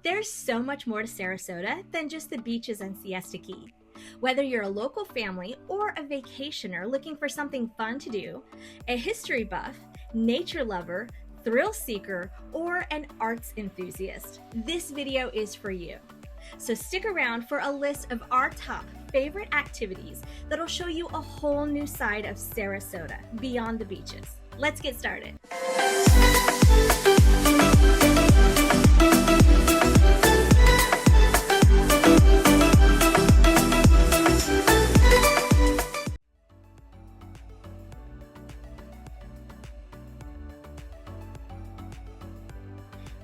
There's so much more to Sarasota than just the beaches and Siesta Key. Whether you're a local family or a vacationer looking for something fun to do, a history buff, nature lover, thrill seeker, or an arts enthusiast, this video is for you. So stick around for a list of our top favorite activities that'll show you a whole new side of Sarasota beyond the beaches. Let's get started.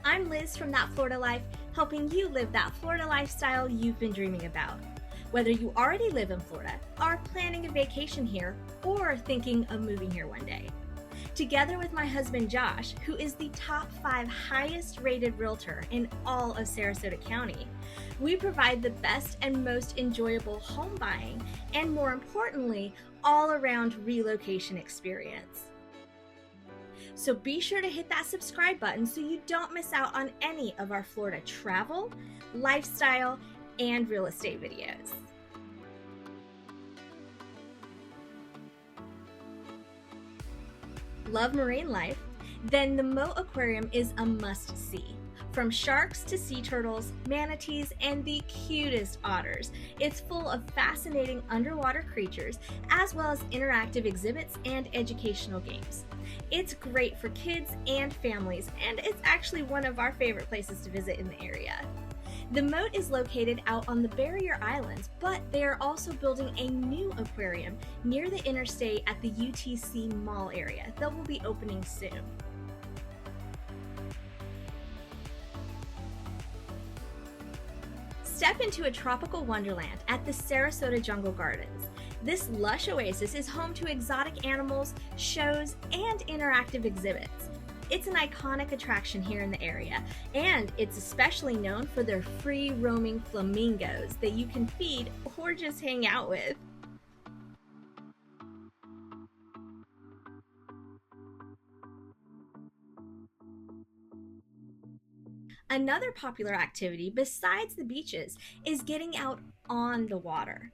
I'm Liz from That Florida Life, helping you live that Florida lifestyle you've been dreaming about. Whether you already live in Florida, are planning a vacation here, or thinking of moving here one day. Together with my husband Josh, who is the top 5 highest rated realtor in all of Sarasota County, we provide the best and most enjoyable home buying and, more importantly, all around relocation experience. So be sure to hit that subscribe button so you don't miss out on any of our Florida travel, lifestyle, and real estate videos. Love marine life? Then the Mote Aquarium is a must-see. From sharks to sea turtles, manatees, and the cutest otters, it's full of fascinating underwater creatures as well as interactive exhibits and educational games. It's great for kids and families, and it's actually one of our favorite places to visit in the area. The Mote is located out on the Barrier Islands, but they are also building a new aquarium near the interstate at the UTC Mall area that will be opening soon. Step into a tropical wonderland at the Sarasota Jungle Gardens. This lush oasis is home to exotic animals, shows, and interactive exhibits. It's an iconic attraction here in the area, and it's especially known for their free-roaming flamingos that you can feed or just hang out with. Another popular activity besides the beaches is getting out on the water.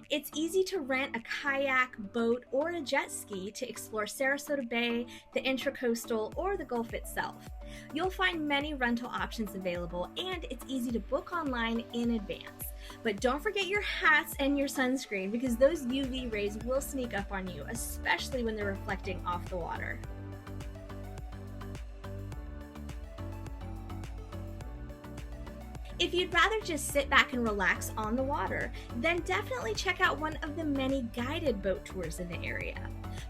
It's easy to rent a kayak, boat, or a jet ski to explore Sarasota Bay, the Intracoastal, or the Gulf itself. You'll find many rental options available, and it's easy to book online in advance. But don't forget your hats and your sunscreen, because those UV rays will sneak up on you, especially when they're reflecting off the water. If you'd rather just sit back and relax on the water, then definitely check out one of the many guided boat tours in the area.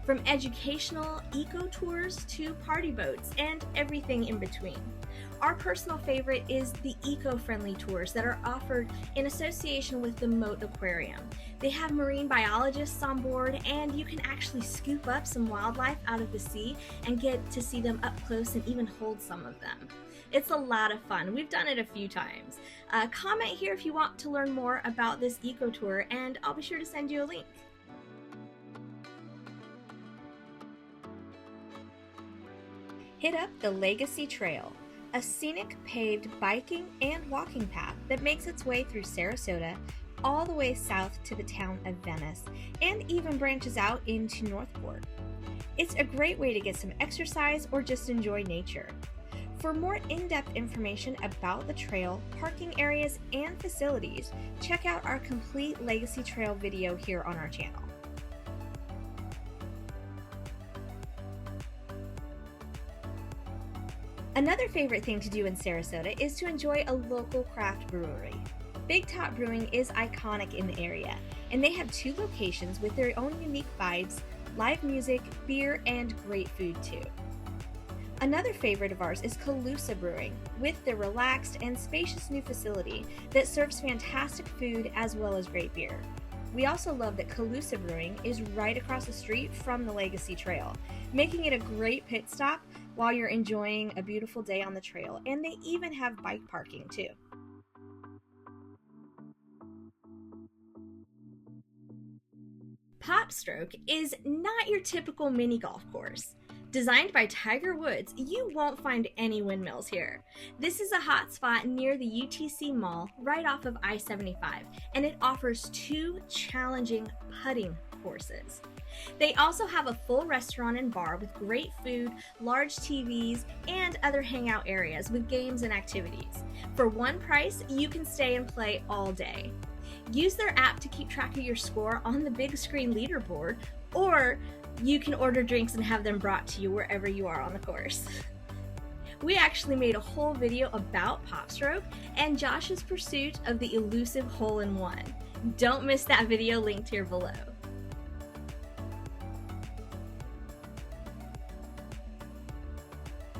From educational eco tours to party boats and everything in between. Our personal favorite is the eco-friendly tours that are offered in association with the Mote Aquarium. They have marine biologists on board, and you can actually scoop up some wildlife out of the sea and get to see them up close and even hold some of them. It's a lot of fun. We've done it a few times. Comment here if you want to learn more about this eco tour, and I'll be sure to send you a link. Hit up the Legacy Trail, a scenic paved biking and walking path that makes its way through Sarasota all the way south to the town of Venice and even branches out into Northport. It's a great way to get some exercise or just enjoy nature. For more in-depth information about the trail, parking areas, and facilities, check out our complete Legacy Trail video here on our channel. Another favorite thing to do in Sarasota is to enjoy a local craft brewery. Big Top Brewing is iconic in the area, and they have 2 locations with their own unique vibes, live music, beer, and great food too. Another favorite of ours is Calusa Brewing, with their relaxed and spacious new facility that serves fantastic food as well as great beer. We also love that Calusa Brewing is right across the street from the Legacy Trail, making it a great pit stop while you're enjoying a beautiful day on the trail, and they even have bike parking too. PopStroke is not your typical mini golf course. Designed by Tiger Woods, you won't find any windmills here. This is a hot spot near the UTC Mall right off of I-75, and it offers 2 challenging putting courses. They also have a full restaurant and bar with great food, large TVs, and other hangout areas with games and activities. For one price, you can stay and play all day. Use their app to keep track of your score on the big screen leaderboard, or you can order drinks and have them brought to you wherever you are on the course. We actually made a whole video about PopStroke and Josh's pursuit of the elusive hole-in-one. Don't miss that video linked here below.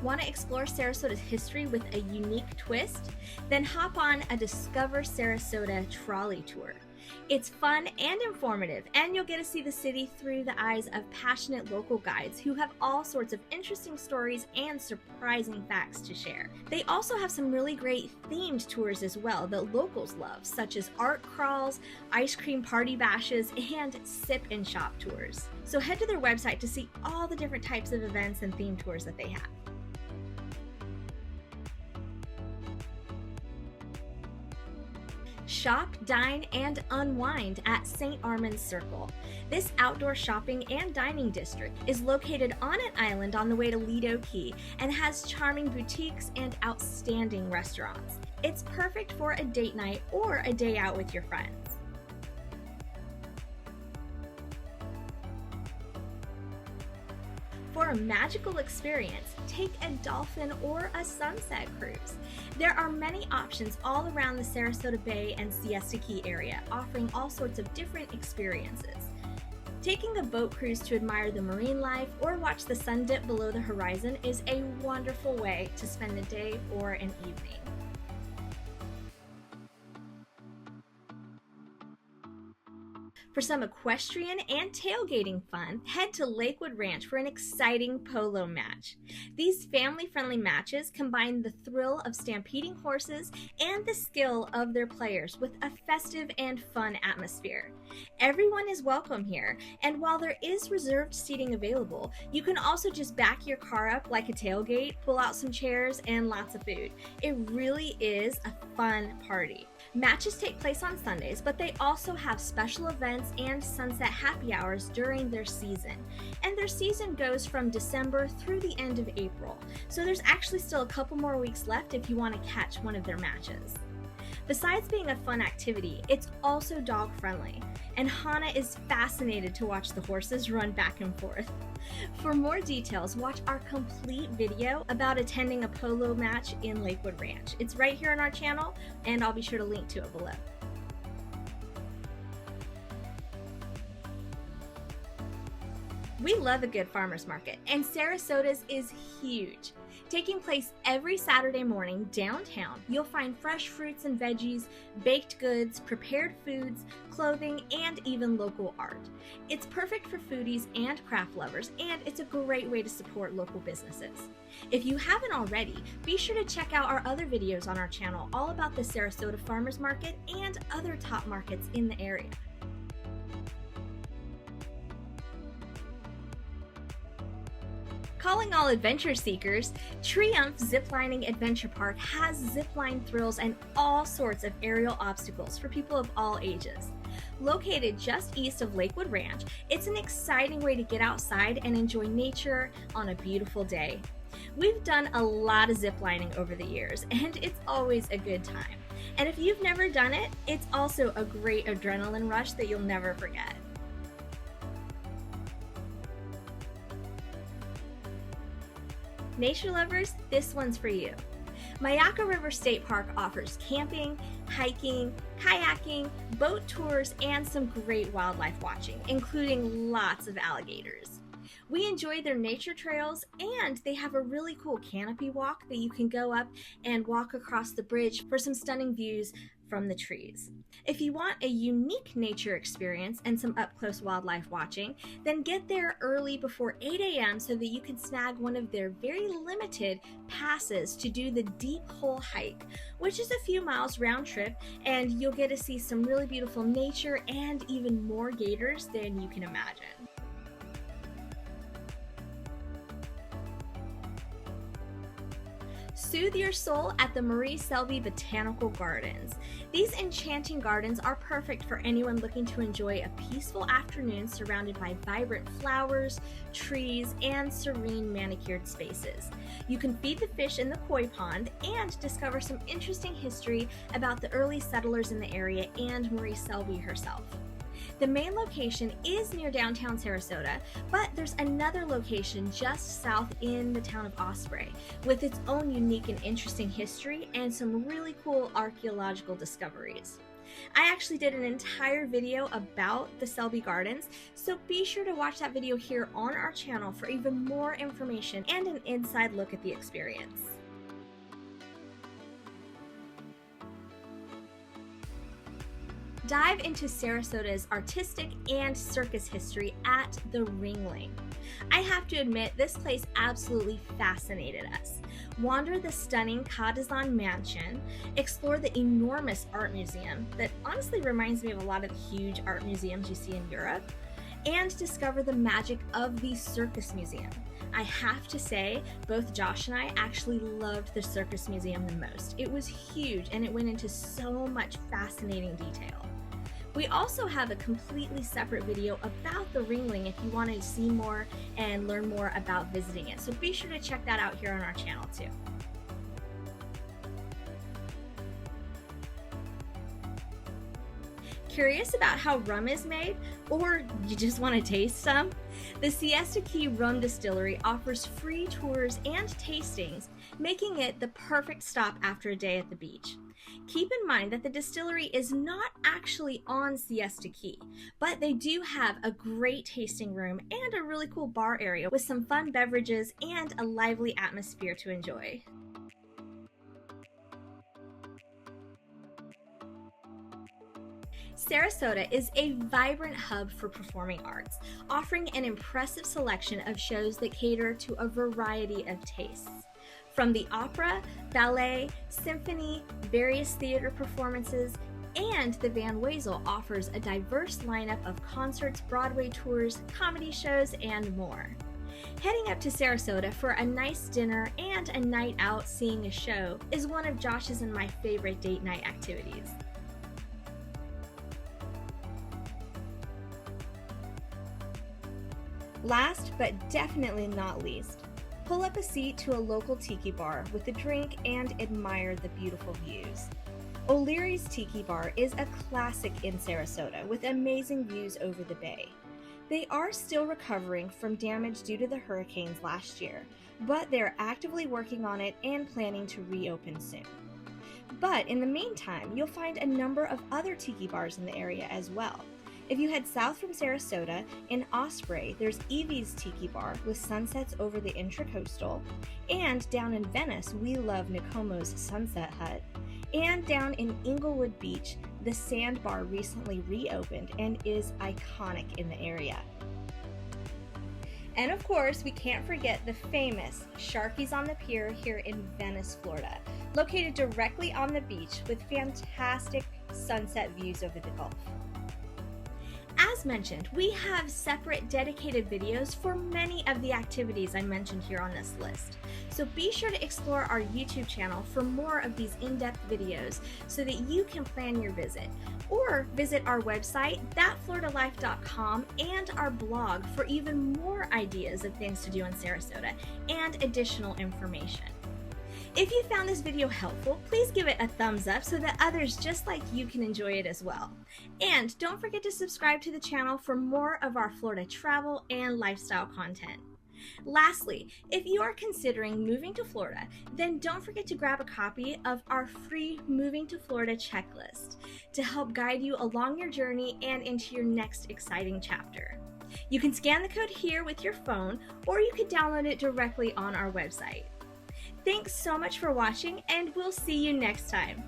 Want to explore Sarasota's history with a unique twist? Then hop on a Discover Sarasota Trolley tour. It's fun and informative, and you'll get to see the city through the eyes of passionate local guides who have all sorts of interesting stories and surprising facts to share. They also have some really great themed tours as well that locals love, such as art crawls, ice cream party bashes, and sip and shop tours. So head to their website to see all the different types of events and themed tours that they have. Shop, dine, and unwind at St. Armands Circle. This outdoor shopping and dining district is located on an island on the way to Lido Key and has charming boutiques and outstanding restaurants. It's perfect for a date night or a day out with your friends. For a magical experience, take a Dolphin or a sunset cruise. There are many options all around the Sarasota Bay and Siesta Key area, offering all sorts of different experiences. Taking a boat cruise to admire the marine life or watch the sun dip below the horizon is a wonderful way to spend the day or an evening. For some equestrian and tailgating fun, head to Lakewood Ranch for an exciting polo match. These family-friendly matches combine the thrill of stampeding horses and the skill of their players with a festive and fun atmosphere. Everyone is welcome here, and while there is reserved seating available, you can also just back your car up like a tailgate, pull out some chairs, and lots of food. It really is a fun party. Matches take place on Sundays, but they also have special events and sunset happy hours during their season. And their season goes from December through the end of April, so there's actually still a couple more weeks left if you want to catch one of their matches. Besides being a fun activity, it's also dog friendly, and Hannah is fascinated to watch the horses run back and forth. For more details, watch our complete video about attending a polo match in Lakewood Ranch. It's right here on our channel, and I'll be sure to link to it below. We love a good farmer's market, and Sarasota's is huge. Taking place every Saturday morning downtown, you'll find fresh fruits and veggies, baked goods, prepared foods, clothing, and even local art. It's perfect for foodies and craft lovers, and it's a great way to support local businesses. If you haven't already, be sure to check out our other videos on our channel all about the Sarasota Farmers Market and other top markets in the area. Calling all adventure seekers, TreeUmph Ziplining Adventure Park has zipline thrills and all sorts of aerial obstacles for people of all ages. Located just east of Lakewood Ranch, it's an exciting way to get outside and enjoy nature on a beautiful day. We've done a lot of ziplining over the years, and it's always a good time. And if you've never done it, it's also a great adrenaline rush that you'll never forget. Nature lovers, this one's for you. Myakka River State Park offers camping, hiking, kayaking, boat tours, and some great wildlife watching, including lots of alligators. We enjoy their nature trails, and they have a really cool canopy walk that you can go up and walk across the bridge for some stunning views from the trees. If you want a unique nature experience and some up-close wildlife watching, then get there early before 8 a.m. so that you can snag one of their very limited passes to do the Deep Hole hike, which is a few miles round trip, and you'll get to see some really beautiful nature and even more gators than you can imagine. Soothe your soul at the Selby Botanical Gardens. These enchanting gardens are perfect for anyone looking to enjoy a peaceful afternoon surrounded by vibrant flowers, trees, and serene manicured spaces. You can feed the fish in the koi pond and discover some interesting history about the early settlers in the area and Marie Selby herself. The main location is near downtown Sarasota, but there's another location just south in the town of Osprey with its own unique and interesting history and some really cool archaeological discoveries. I actually did an entire video about the Selby Gardens, so be sure to watch that video here on our channel for even more information and an inside look at the experience. Dive into Sarasota's artistic and circus history at the Ringling. I have to admit, this place absolutely fascinated us. Wander the stunning Kadazan Mansion, explore the enormous art museum that honestly reminds me of a lot of the huge art museums you see in Europe, and discover the magic of the circus museum. I have to say, both Josh and I actually loved the circus museum the most. It was huge and it went into so much fascinating detail. We also have a completely separate video about the Ringling if you want to see more and learn more about visiting it. So be sure to check that out here on our channel too. Curious about how rum is made, or you just want to taste some? The Siesta Key Rum Distillery offers free tours and tastings, making it the perfect stop after a day at the beach. Keep in mind that the distillery is not actually on Siesta Key, but they do have a great tasting room and a really cool bar area with some fun beverages and a lively atmosphere to enjoy. Sarasota is a vibrant hub for performing arts, offering an impressive selection of shows that cater to a variety of tastes. From the opera, ballet, symphony, various theater performances, and the Van Wezel offers a diverse lineup of concerts, Broadway tours, comedy shows, and more. Heading up to Sarasota for a nice dinner and a night out seeing a show is one of Josh's and my favorite date night activities. Last but definitely not least, pull up a seat to a local tiki bar with a drink and admire the beautiful views. O'Leary's Tiki Bar is a classic in Sarasota with amazing views over the bay. They are still recovering from damage due to the hurricanes last year, but they're actively working on it and planning to reopen soon. But in the meantime, you'll find a number of other tiki bars in the area as well. If you head south from Sarasota, in Osprey, there's Evie's Tiki Bar with sunsets over the Intracoastal, and down in Venice, we love Nicomo's Sunset Hut, and down in Inglewood Beach, the Sandbar recently reopened and is iconic in the area. And of course, we can't forget the famous Sharky's on the Pier here in Venice, Florida, located directly on the beach with fantastic sunset views over the Gulf. As mentioned, we have separate dedicated videos for many of the activities I mentioned here on this list. So be sure to explore our YouTube channel for more of these in-depth videos so that you can plan your visit. Or visit our website, thatfloridalife.com, and our blog for even more ideas of things to do in Sarasota and additional information. If you found this video helpful, please give it a thumbs up so that others just like you can enjoy it as well. And don't forget to subscribe to the channel for more of our Florida travel and lifestyle content. Lastly, if you are considering moving to Florida, then don't forget to grab a copy of our free Moving to Florida checklist to help guide you along your journey and into your next exciting chapter. You can scan the code here with your phone, or you could download it directly on our website. Thanks so much for watching, and we'll see you next time.